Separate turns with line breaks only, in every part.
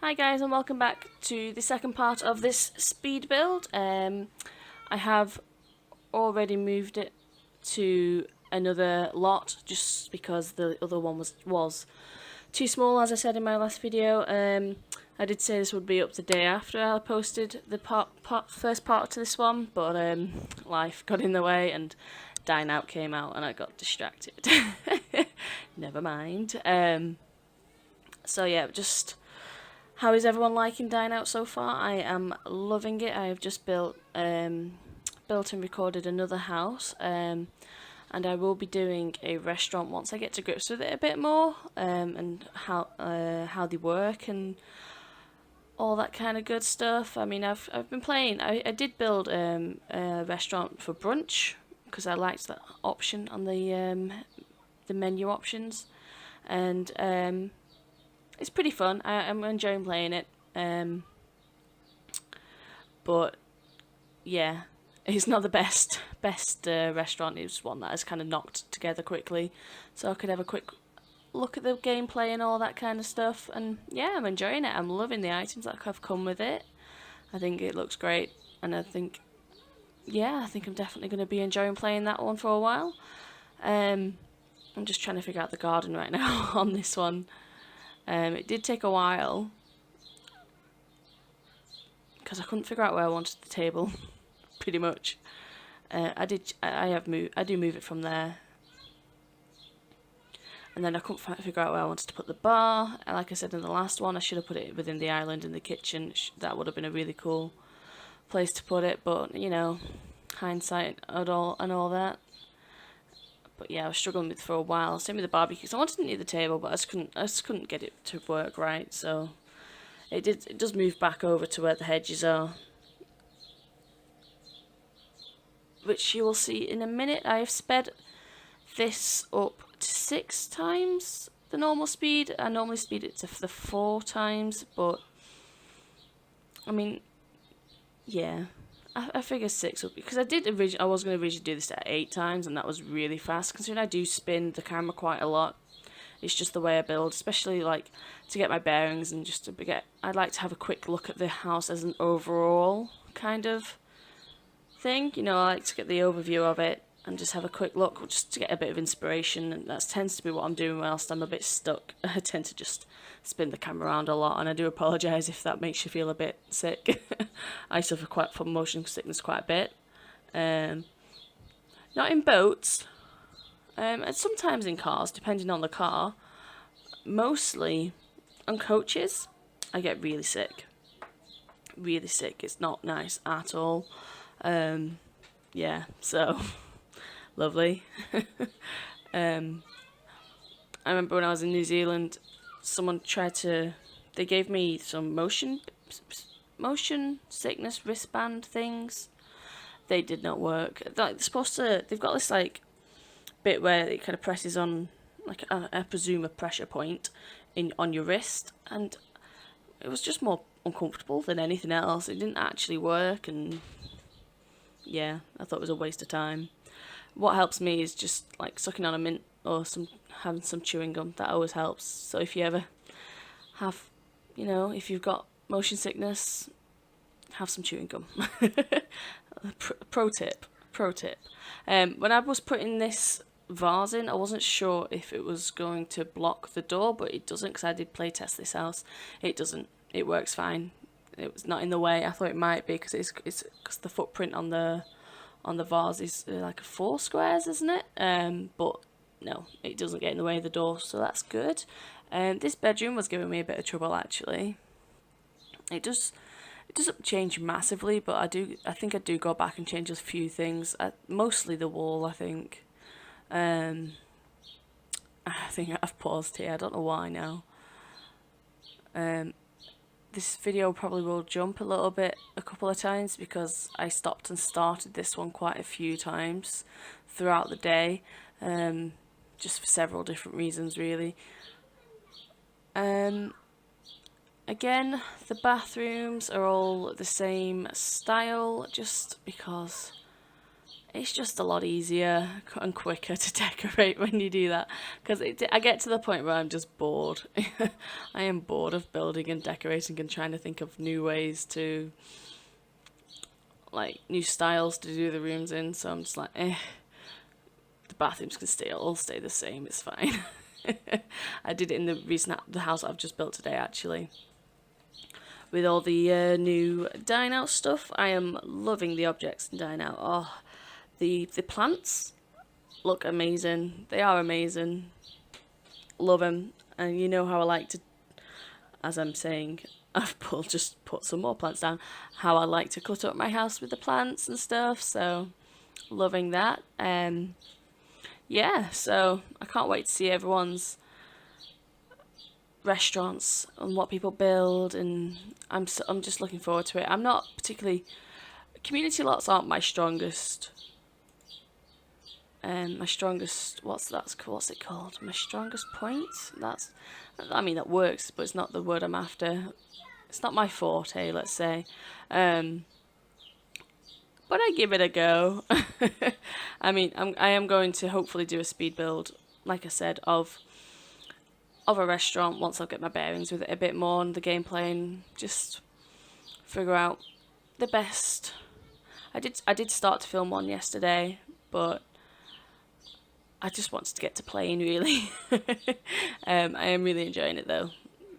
Hi guys, and welcome back to the second part of this speed build. I have already moved it to another lot just because the other one was too small, as I said in my last video. I did say this would be up the day after I posted the first part to this one, but life got in the way and Dine Out came out and I got distracted. Never mind. So yeah, just... How is everyone liking Dine Out so far? I am loving it. I have just built and recorded another house, and I will be doing a restaurant once I get to grips with it a bit more, and how they work and all that kind of good stuff. I mean, I've been playing. I did build a restaurant for brunch because I liked that option on the menu options, and it's pretty fun. I'm enjoying playing it. But yeah, it's not the best restaurant. It's one that is kind of knocked together quickly, so I could have a quick look at the gameplay and all that kind of stuff. And yeah, I'm enjoying it. I'm loving the items that have come with it. I think it looks great, and I think I'm definitely going to be enjoying playing that one for a while. I'm just trying to figure out the garden right now on this one. It did take a while because I couldn't figure out where I wanted the table, pretty much. I do move it from there, and then I couldn't figure out where I wanted to put the bar. And like I said in the last one, I should have put it within the island in the kitchen. That would have been a really cool place to put it, but you know, hindsight and all that. But yeah, I was struggling with it for a while. Same with the barbecue, because I wanted to near the table, but I just couldn't get it to work right. So it does move back over to where the hedges are, which you will see in a minute. I have sped this up to 6 times the normal speed. I normally speed it to the 4 times, but I mean, yeah. I figure 6 would be, because I was going to originally do this at 8 times, and that was really fast, considering I do spin the camera quite a lot. It's just the way I build, especially like to get my bearings and just I'd like to have a quick look at the house as an overall kind of thing. You know, I like to get the overview of it and just have a quick look, just to get a bit of inspiration, and that tends to be what I'm doing whilst I'm a bit stuck. I tend to just spin the camera around a lot, and I do apologise if that makes you feel a bit sick. I suffer from motion sickness quite a bit. Not in boats, and sometimes in cars, depending on the car. Mostly on coaches, I get really sick. Really sick. It's not nice at all. Yeah, so... Lovely. I remember when I was in New Zealand, someone they gave me some motion sickness wristband things. They did not work. They've got this like bit where it kind of presses on, like I presume a pressure point on your wrist, and it was just more uncomfortable than anything else. It didn't actually work, and yeah, I thought it was a waste of time. What helps me is just like sucking on a mint or having some chewing gum. That always helps. So if you ever have, if you've got motion sickness, have some chewing gum. Pro tip. When I was putting this vase in, I wasn't sure if it was going to block the door, but it doesn't, because I did play test this house. It doesn't. It works fine. It was not in the way. I thought it might be, because it's because the footprint on the vase is like 4 squares, isn't it? But no, it doesn't get in the way of the door, so that's good. This bedroom was giving me a bit of trouble, actually. It doesn't change massively, but I think I do go back and change a few things. Mostly the wall, I think. I think I've paused here. I don't know why now. This video probably will jump a couple of times, because I stopped and started this one quite a few times throughout the day, just for several different reasons, really. Again, the bathrooms are all the same style, just because it's just a lot easier and quicker to decorate when you do that. Because I get to the point where I'm just bored. I am bored of building and decorating and trying to think of new ways to, like, new styles to do the rooms in. So I'm just like, the bathrooms can all stay the same. It's fine. I did it in the house I've just built today, actually. With all the new dine out stuff, I am loving the objects in dine out. Oh, the plants look amazing. They are amazing. Love them. And you know how I like to, as I'm saying, I've just put some more plants down. How I like to cut up my house with the plants and stuff. So, loving that. Yeah, so I can't wait to see everyone's restaurants and what people build, and I'm just looking forward to it. I'm not particularly, community lots aren't my strongest. What's it called? My strongest point. That works, but it's not the word I'm after. It's not my forte, let's say. But I give it a go. I am going to hopefully do a speed build, like I said, of a restaurant once I get my bearings with it a bit more and the gameplay, and just figure out the best. I did start to film one yesterday, but I just wanted to get to playing, really. I am really enjoying it though.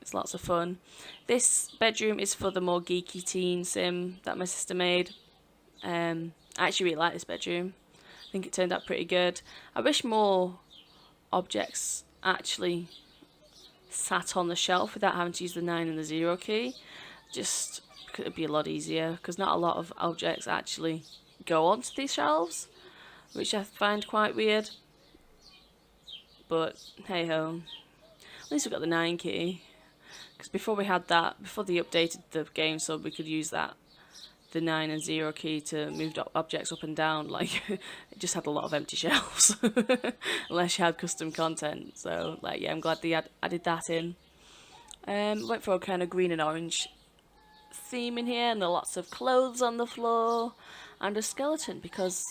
It's lots of fun. This bedroom is for the more geeky teen sim that my sister made. I actually really like this bedroom. I think it turned out pretty good. I wish more objects actually sat on the shelf without having to use the 9 and the 0 key. Just because it'd be a lot easier, because not a lot of objects actually go onto these shelves, which I find quite weird. But hey ho, at least we've got the 9 key, because before we had that, before they updated the game so we could use that, the 9 and 0 key to move objects up and down, like, it just had a lot of empty shelves. Unless you had custom content. So, like, yeah, I'm glad they added that in. Went for a kind of green and orange theme in here, and there are lots of clothes on the floor, and a skeleton, because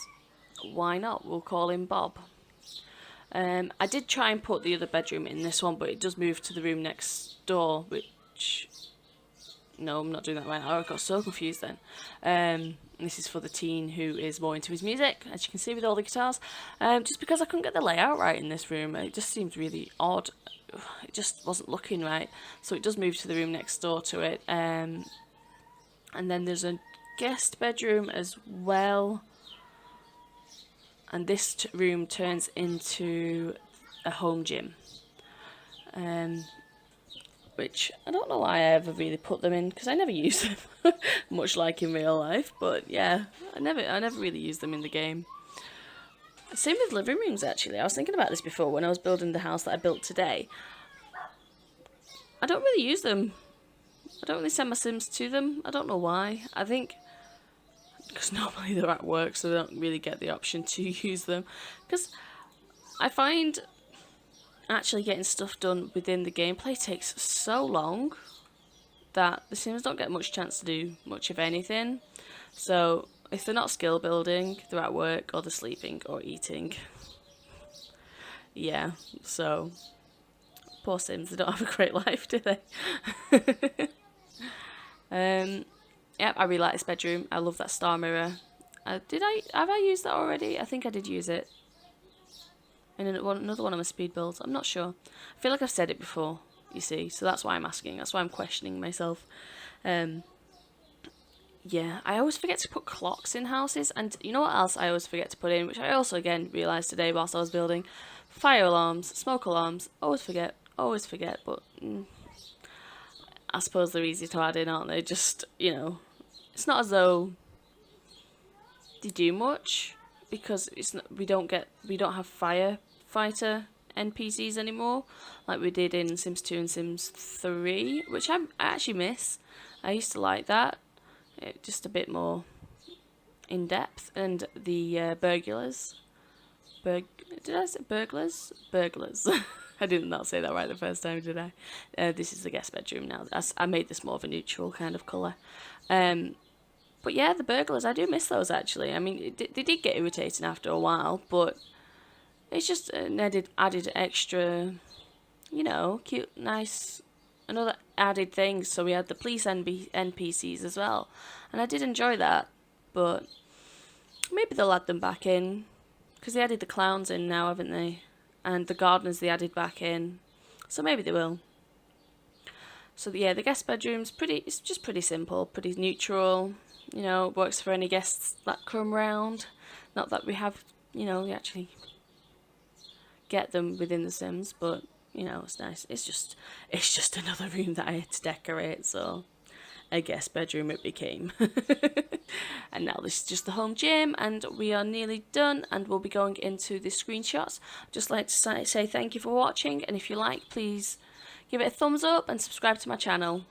why not? We'll call him Bob. I did try and put the other bedroom in this one, but it does move to the room next door, which... No, I'm not doing that right now. I got so confused then. This is for the teen who is more into his music, as you can see with all the guitars. Just because I couldn't get the layout right in this room. It just seemed really odd. It just wasn't looking right. So it does move to the room next door to it. And then there's a guest bedroom as well. And this room turns into a home gym. Which I don't know why I ever really put them in, because I never use them, much like in real life. But yeah, I never really use them in the game. Same with living rooms, actually. I was thinking about this before when I was building the house that I built today. I don't really use them. I don't really send my Sims to them. I don't know why. I think because normally they're at work, so they don't really get the option to use them. Because I find actually getting stuff done within the gameplay takes so long that the Sims don't get much chance to do much of anything. So if they're not skill building, they're at work or they're sleeping or eating. Yeah, so poor Sims, they don't have a great life, do they? Yeah, I really like this bedroom. I love that star mirror. Have I used that already? I think I did use it in another one of my speed builds. I'm not sure. I feel like I've said it before, you see, so that's why I'm asking. That's why I'm questioning myself. Yeah, I always forget to put clocks in houses, and you know what else I always forget to put in, which I also, again, realised today whilst I was building? Fire alarms, smoke alarms. Always forget, but I suppose they're easy to add in, aren't they? Just, you know, it's not as though they do much, because we don't have firefighter NPCs anymore, like we did in Sims 2 and Sims 3, which I actually miss. I used to like that. Just a bit more in depth. And the burglars. Did I say burglars? Burglars. I did not say that right the first time, did I? This is the guest bedroom now. I made this more of a neutral kind of colour. But But yeah, the burglars, I do miss those actually. I mean, they did get irritating after a while, but it's just an added extra, you know, cute, nice, another added thing. So we had the police NPCs as well, and I did enjoy that. But maybe they'll add them back in, because they added the clowns in now, haven't they? And the gardeners they added back in, so maybe they will. So yeah, the guest bedroom's it's just pretty simple, pretty neutral. You know, works for any guests that come round. Not that we have, you know, we actually get them within the Sims, but you know, it's nice. It's just another room that I had to decorate, so a guest bedroom it became. And now this is just the home gym, and we are nearly done, and we'll be going into the screenshots. I'd just like to say thank you for watching, and if you like, please give it a thumbs up and subscribe to my channel.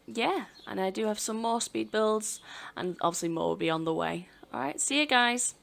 Yeah, and I do have some more speed builds, and obviously more will be on the way. Alright, see you guys.